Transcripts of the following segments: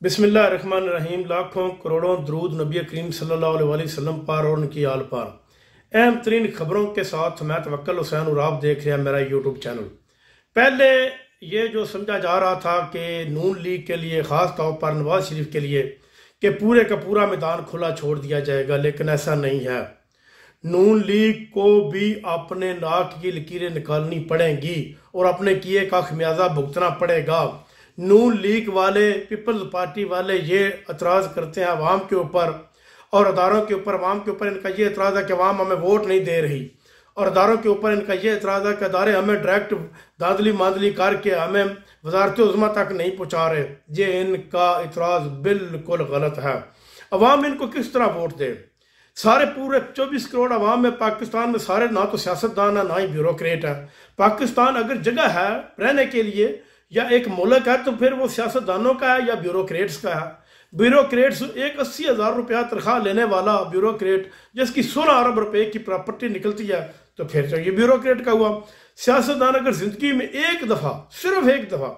बिस्मिल्लाहिर्रहमानिर्रहीम। लाखों करोड़ों दरूद नबी करीम सल्लल्लाहु अलैहि वसल्लम पर और उनकी आल पर। अहम तरीन खबरों के साथ मैं तवक्कल हुसैन और आप देख रहे हैं मेरा यूट्यूब चैनल। पहले ये जो समझा जा रहा था कि नून लीग के लिए, ख़ास तौर पर नवाज शरीफ के लिए, कि पूरे का पूरा मैदान खुला छोड़ दिया जाएगा, लेकिन ऐसा नहीं है। नून लीग को भी अपने नाक की लकीरें निकालनी पड़ेंगी और अपने किए का खमियाजा भुगतना पड़ेगा। नून लीग वाले, पीपल्स पार्टी वाले ये एतराज़ करते हैं अवाम के ऊपर और अदारों के ऊपर। अवाम के ऊपर इनका ये एतराज़ है कि अवाम हमें वोट नहीं दे रही, और अदारों के ऊपर इनका ये एतराज़ है कि अदारे हमें डायरेक्ट दादली मादली करके हमें वजारत उज़्मा तक नहीं पहुँचा रहे। ये इनका एतराज़ बिल्कुल गलत है। अवाम इनको किस तरह वोट दे? सारे पूरे 24 करोड़ अवाम में पाकिस्तान में सारे ना तो सियासतदान है ना ही ब्यूरोक्रेट है। पाकिस्तान अगर जगह है रहने के लिए या एक मुल्क है तो फिर वो सियासतदानों का है या ब्यूरोक्रेट्स का है। ब्यूरोक्रेट्स, एक 80,000 रुपया तनख्वाह लेने वाला ब्यूरोक्रेट जिसकी 16 अरब रुपए की प्रॉपर्टी निकलती है, तो फिर तो ये ब्यूरोक्रेट का हुआ। सियासतदान अगर जिंदगी में एक दफ़ा, सिर्फ एक दफ़ा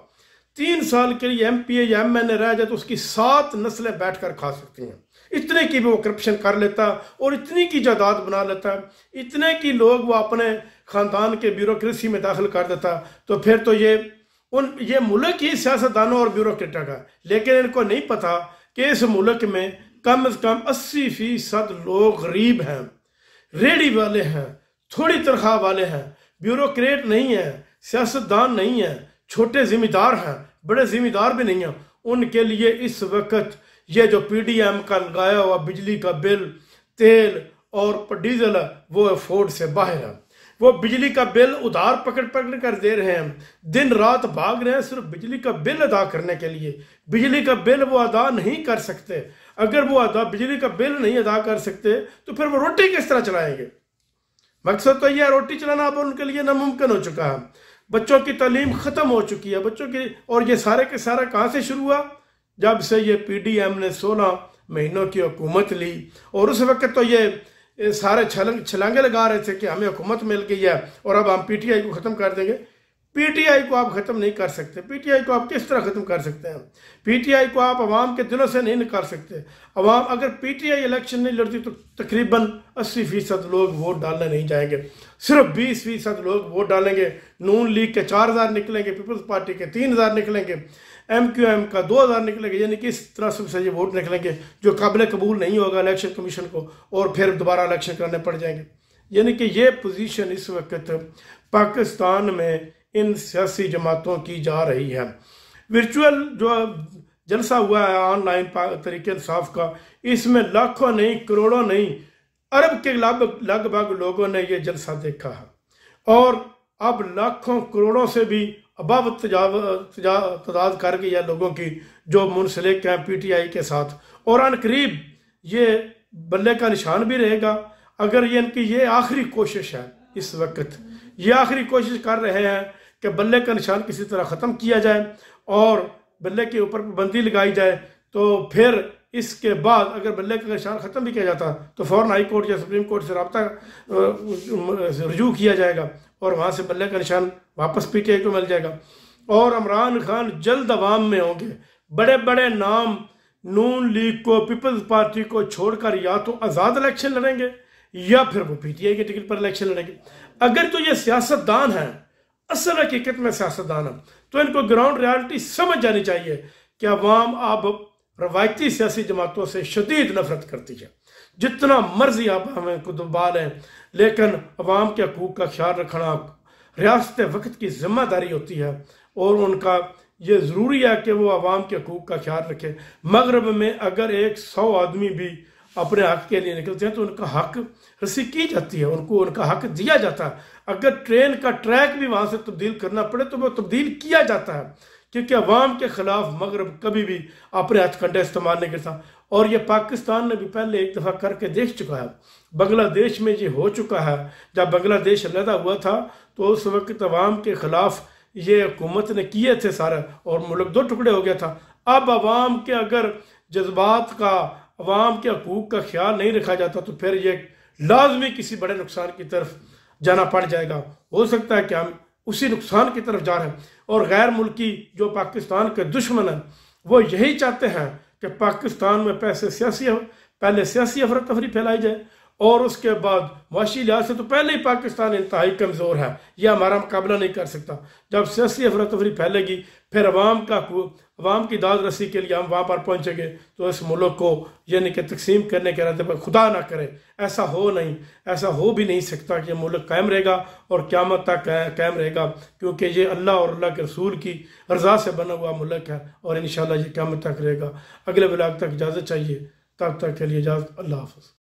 3 साल के लिए MPA या MNA रह जाए तो उसकी 7 नस्लें बैठ कर खा सकती हैं। इतने की भी वो करप्शन कर लेता और इतनी की जायदाद बना लेता, इतने की लोग वो अपने ख़ानदान के ब्यूरोक्रेसी में दाखिल कर देता, तो फिर तो ये मुल्क ही सियासतदानों और ब्यूरोक्रेटा का। लेकिन इनको नहीं पता कि इस मुल्क में कम से कम 80% लोग गरीब हैं, रेडी वाले हैं, थोड़ी तनख्वाह वाले हैं, ब्यूरोक्रेट नहीं है, सियासतदान नहीं है, छोटे जिम्मेदार हैं, बड़े जिम्मेदार भी नहीं हैं। उनके लिए इस वक्त ये जो PDM का लगाया हुआ बिजली का बिल, तेल और डीजल है, वो अफोर्ड से बाहर है। वो बिजली का बिल उधार पकड़ पकड़ कर दे रहे हैं, दिन रात भाग रहे हैं सिर्फ बिजली का बिल अदा करने के लिए। बिजली का बिल वो अदा नहीं कर सकते। अगर वो बिजली का बिल नहीं अदा कर सकते तो फिर वो रोटी किस तरह चलाएंगे? मकसद तो यह रोटी चलाना अब उनके लिए नामुमकिन हो चुका है। बच्चों की तालीम ख़त्म हो चुकी है बच्चों की। और ये सारे के सारा कहाँ से शुरू हुआ? जब से ये PDM ने 16 महीनों की हुकूमत ली, और उस वक्त तो ये सारे छलांगे लगा रहे थे कि हमें हुकूमत मिल गई है और अब हम PTI को ख़त्म कर देंगे। PTI को आप ख़त्म नहीं कर सकते। PTI को आप किस तरह ख़त्म कर सकते हैं? PTI को आप अवाम के दिलों से नहीं निकाल सकते। अवाम अगर PTI इलेक्शन नहीं लड़ती तो तकरीबन 80% लोग वोट डालने नहीं जाएंगे, सिर्फ 20% लोग वोट डालेंगे। नून लीग के 4,000 निकलेंगे, पीपल्स पार्टी के 3,000 निकलेंगे, MQM का 2,000 निकलेंगे। यानी कि इस तरह से ये वोट निकलेंगे जो काबिल कबूल नहीं होगा इलेक्शन कमीशन को, और फिर दोबारा इलेक्शन करने पड़ जाएंगे। यानी कि ये पोजीशन इस वक्त पाकिस्तान में इन सियासी जमातों की जा रही है। वर्चुअल जो जलसा हुआ है ऑनलाइन तरीके इंसाफ का, इसमें लाखों नहीं, करोड़ों नहीं, अरब के लगभग लोगों ने ये जलसा देखा है, और अब लाखों करोड़ों से भी अबाव तादाद कर गई है लोगों की जो मुंसलिक हैं PTI के साथ। और अनकरीब ये बल्ले का निशान भी रहेगा। अगर ये इनकी ये आखिरी कोशिश है, इस वक्त ये आखिरी कोशिश कर रहे हैं कि बल्ले का निशान किसी तरह ख़त्म किया जाए और बल्ले के ऊपर पाबंदी लगाई जाए, तो फिर इसके बाद अगर बल्ले का निशान ख़त्म भी किया जाता तो फ़ौरन हाई कोर्ट या सुप्रीम कोर्ट से रब्ता रुजू किया जाएगा और वहाँ से बल्ले का निशान वापस PTI को मिल जाएगा। और इमरान खान जल्द अवाम में होंगे। बड़े बड़े नाम नून लीग को, पीपल्स पार्टी को छोड़कर या तो आज़ाद इलेक्शन लड़ेंगे या फिर वो PTI के टिकट पर इलेक्शन लड़ेंगे। अगर तो ये सियासतदान है, असल हकीकत में सियासतदान है, तो इनको ग्राउंड रियलिटी समझ जानी चाहिए कि अवाम अब रवायती सियासी जमातों से शदीद नफरत करती है। जितना मर्जी आप हमें को दबा लें, लेकिन अवाम के हकूक़ का ख्याल रखना रियासत वक्त की जिम्मेदारी होती है, और उनका ये ज़रूरी है कि वो अवाम के हकूक़ का ख्याल रखें। मगरब में अगर 100 आदमी भी अपने हक के लिए निकलते हैं तो उनका हक रसी की जाती है, उनको उनका हक दिया जाता है। अगर ट्रेन का ट्रैक भी वहाँ से तब्दील करना पड़े तो वो तब्दील किया जाता है, क्योंकि अवाम के ख़िलाफ़ मगरब कभी भी अपने हथकंडे इस्तेमाल नहीं करता। और ये पाकिस्तान ने भी पहले एक दफ़ा करके देख चुका है। बांग्लादेश में ये हो चुका है। जब बांग्लादेश अलहदा हुआ था तो उस वक्त अवाम के ख़िलाफ़ ये हुकूमत ने किए थे सारा, और मुल्क 2 टुकड़े हो गया था। अब अवाम के अगर जज्बात का, अवाम के हकूक़ का ख्याल नहीं रखा जाता तो फिर ये लाजमी किसी बड़े नुकसान की तरफ जाना पड़ जाएगा। हो सकता है कि हम उसी नुकसान की तरफ जा रहे हैं, और गैर मुल्की जो पाकिस्तान के दुश्मन हैं वो यही चाहते हैं कि पाकिस्तान में पहले सियासी अफरा तफरी फैलाई जाए और उसके बाद मुआशी लिहाज से तो पहले ही पाकिस्तान इंतहाई कमज़ोर है, यह हमारा मुकाबला नहीं कर सकता। जब सियासी अफरा तफरी फैलेगी फिर अवाम की दाद रसी के लिए हम वहाँ पर पहुँचेंगे तो इस मुल्क को यानी कि तकसीम करने के रहते पर खुदा ना करे ऐसा हो भी नहीं सकता कि मुल्क कायम रहेगा और क़यामत तक कायम रहेगा, क्योंकि ये अल्लाह और अल्लाह के रसूल की रज़ा से बना हुआ मुल्क है और इंशाअल्लाह ये क़यामत तक रहेगा। अगले व्लॉग तक इजाज़त चाहिए, तब तक के लिए इजाज़त, अल्लाह हाफ़िज़।